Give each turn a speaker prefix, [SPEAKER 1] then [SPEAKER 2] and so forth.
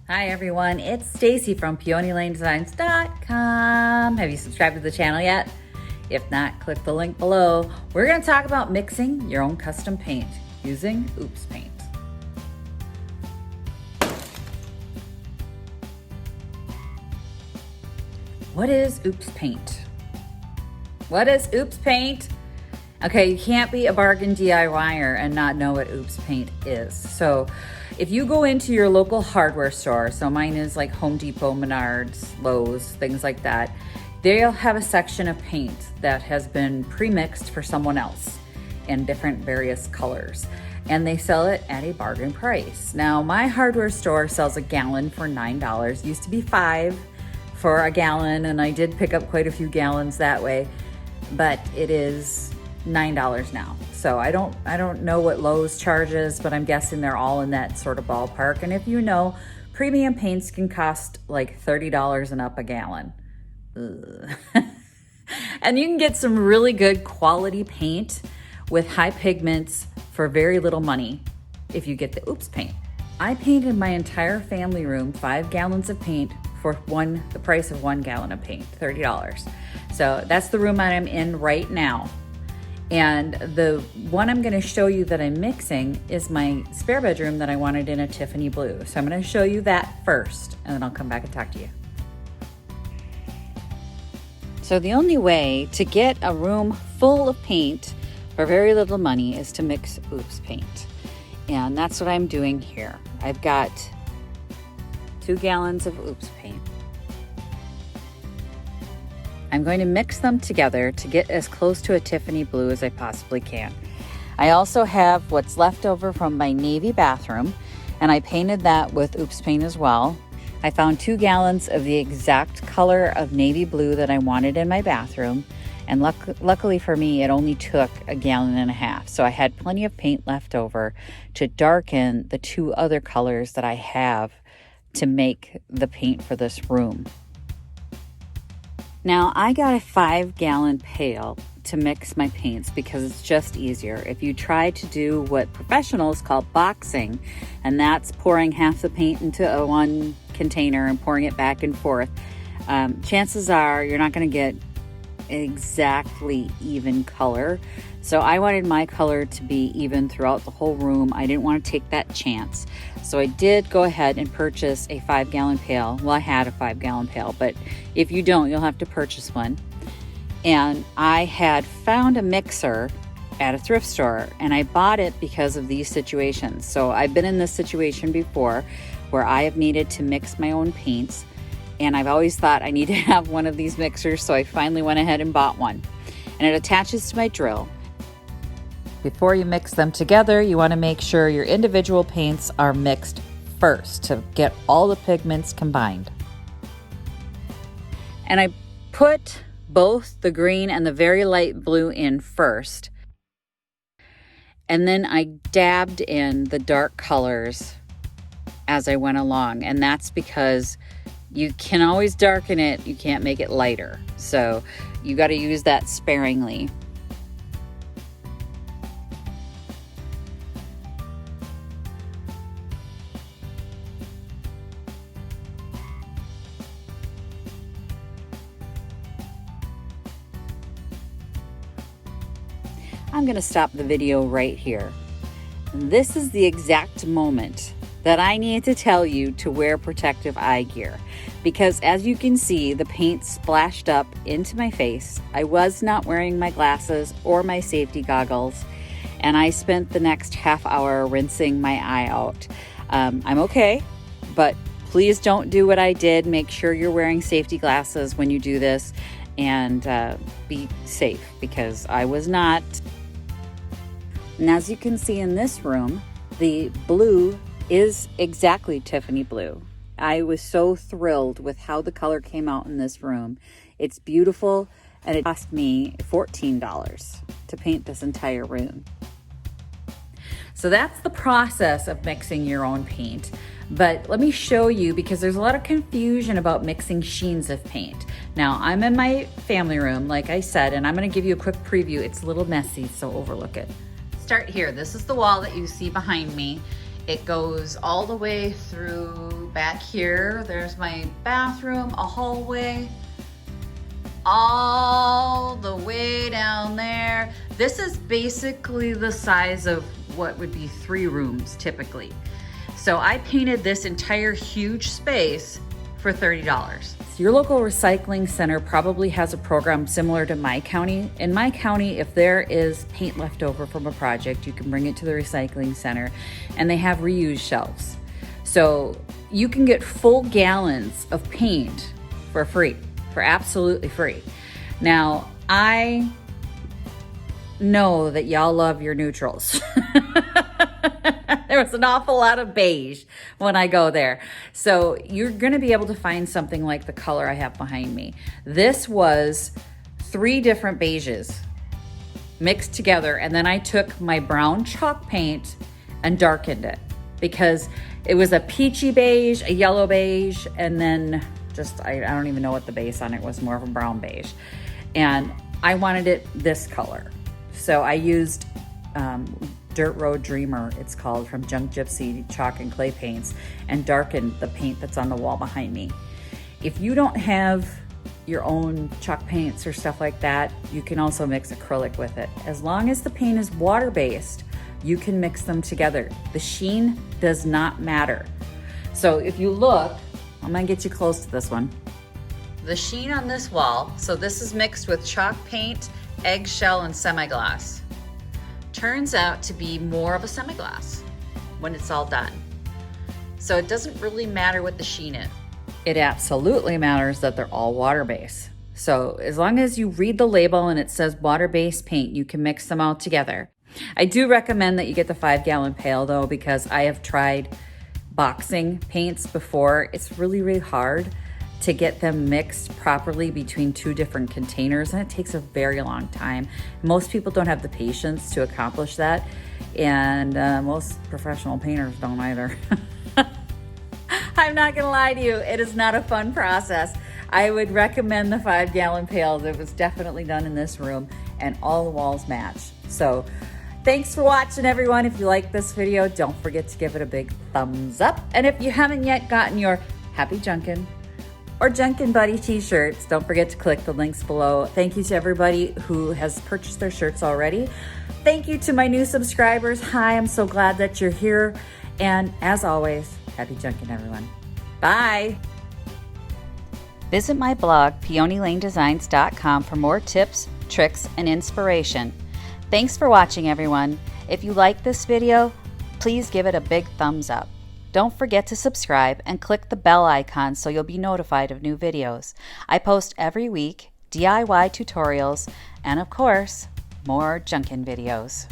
[SPEAKER 1] Hi everyone, it's Stacy from PeonyLaneDesigns.com. Have you subscribed to the channel yet? If not, click the link below. We're going to talk about mixing your own custom paint using Oops Paint. What is Oops Paint? What is Oops Paint? Okay, you can't be a bargain DIYer and not know what Oops Paint is. So if you go into your local hardware store, so mine is like Home Depot, Menards, Lowe's, things like that, they'll have a section of paint that has been pre-mixed for someone else in different various colors, and they sell it at a bargain price. Now, my hardware store sells a gallon for $9. Used to be $5 for a gallon, and I did pick up quite a few gallons that way, but it is $9 now. So I don't know what Lowe's charges, but I'm guessing they're all in that sort of ballpark. And if you know, premium paints can cost like $30 and up a gallon. And you can get some really good quality paint with high pigments for very little money if you get the Oops Paint. I painted my entire family room 5 gallons of paint for the price of 1 gallon of paint, $30. So that's the room I'm in right now. And the one I'm going to show you that I'm mixing is my spare bedroom that I wanted in a Tiffany blue. So I'm going to show you that first, and then I'll come back and talk to you. So the only way to get a room full of paint for very little money is to mix Oops Paint. And that's what I'm doing here. I've got 2 gallons of Oops Paint. I'm going to mix them together to get as close to a Tiffany blue as I possibly can. I also have what's left over from my navy bathroom, and I painted that with Oops Paint as well. I found 2 gallons of the exact color of navy blue that I wanted in my bathroom, and luckily for me, it only took a gallon and a half. So I had plenty of paint left over to darken the 2 other colors that I have to make the paint for this room. Now, I got a 5-gallon pail to mix my paints because it's just easier. If you try to do what professionals call boxing, and that's pouring half the paint into one container and pouring it back and forth, chances are you're not going to get exactly even color. So I wanted my color to be even throughout the whole room. I didn't want to take that chance. So I did go ahead and purchase a 5-gallon pail. Well, I had a 5-gallon pail, but if you don't, you'll have to purchase one. And I had found a mixer at a thrift store, and I bought it because of these situations. So I've been in this situation before where I have needed to mix my own paints, and I've always thought I need to have one of these mixers, so I finally went ahead and bought one. And it attaches to my drill. Before you mix them together, you want to make sure your individual paints are mixed first to get all the pigments combined. And I put both the green and the very light blue in first. And then I dabbed in the dark colors as I went along. And that's because you can always darken it, you can't make it lighter. So you got to use that sparingly. I'm going to stop the video right here. This is the exact moment that I need to tell you to wear protective eye gear, because as you can see, the paint splashed up into my face. I was not wearing my glasses or my safety goggles, and I spent the next half hour rinsing my eye out. I'm okay, but please don't do what I did. Make sure you're wearing safety glasses when you do this, and be safe, because I was not. And as you can see in this room, the blue is exactly Tiffany blue. I was so thrilled with how the color came out in this room. It's beautiful, and it cost me $14 to paint this entire room. So that's the process of mixing your own paint. But let me show you, because there's a lot of confusion about mixing sheens of paint. Now, I'm in my family room, like I said, and I'm going to give you a quick preview. It's a little messy, so overlook it. Start here. This is the wall that you see behind me. It goes all the way through back here, there's my bathroom, a hallway, all the way down there. This is basically the size of what would be 3 rooms typically. So I painted this entire huge space for $30. Your local recycling center probably has a program similar to my county. In my county, if there is paint left over from a project, you can bring it to the recycling center, and they have reuse shelves. So you can get full gallons of paint for free, for absolutely free. Now, I know that y'all love your neutrals. There was an awful lot of beige when I go there. So you're gonna be able to find something like the color I have behind me. This was 3 different beiges mixed together, and then I took my brown chalk paint and darkened it because it was a peachy beige, a yellow beige, and then just, I don't even know what the base on it was, more of a brown beige. And I wanted it this color. So I used Dirt Road Dreamer, it's called, from Junk Gypsy chalk and clay paints, and darkened the paint that's on the wall behind me. If you don't have your own chalk paints or stuff like that, you can also mix acrylic with it. As long as the paint is water-based, you can mix them together. The sheen does not matter. So if you look, I'm gonna get you close to this one. The sheen on this wall, so this is mixed with chalk paint, eggshell, and semi-gloss, turns out to be more of a semi-gloss when it's all done. So it doesn't really matter what the sheen is. It absolutely matters that they're all water-based. So as long as you read the label and it says water-based paint, you can mix them all together. I do recommend that you get the 5-gallon pail though, because I have tried boxing paints before. It's really, really hard to get them mixed properly between 2 different containers, and it takes a very long time. Most people don't have the patience to accomplish that, and most professional painters don't either. I'm not gonna lie to you, it is not a fun process. I would recommend the 5-gallon pail. It was definitely done in this room, and all the walls match. So thanks for watching, everyone. If you like this video, don't forget to give it a big thumbs up. And if you haven't yet gotten your Happy Junkin' or Junkin' Buddy t-shirts, don't forget to click the links below. Thank you to everybody who has purchased their shirts already. Thank you to my new subscribers. Hi, I'm so glad that you're here. And as always, happy junkin', everyone. Bye. Visit my blog, peonylanedesigns.com, for more tips, tricks, and inspiration. Thanks for watching, everyone. If you like this video, please give it a big thumbs up. Don't forget to subscribe and click the bell icon so you'll be notified of new videos. I post every week DIY tutorials and, of course, more Junkin' videos.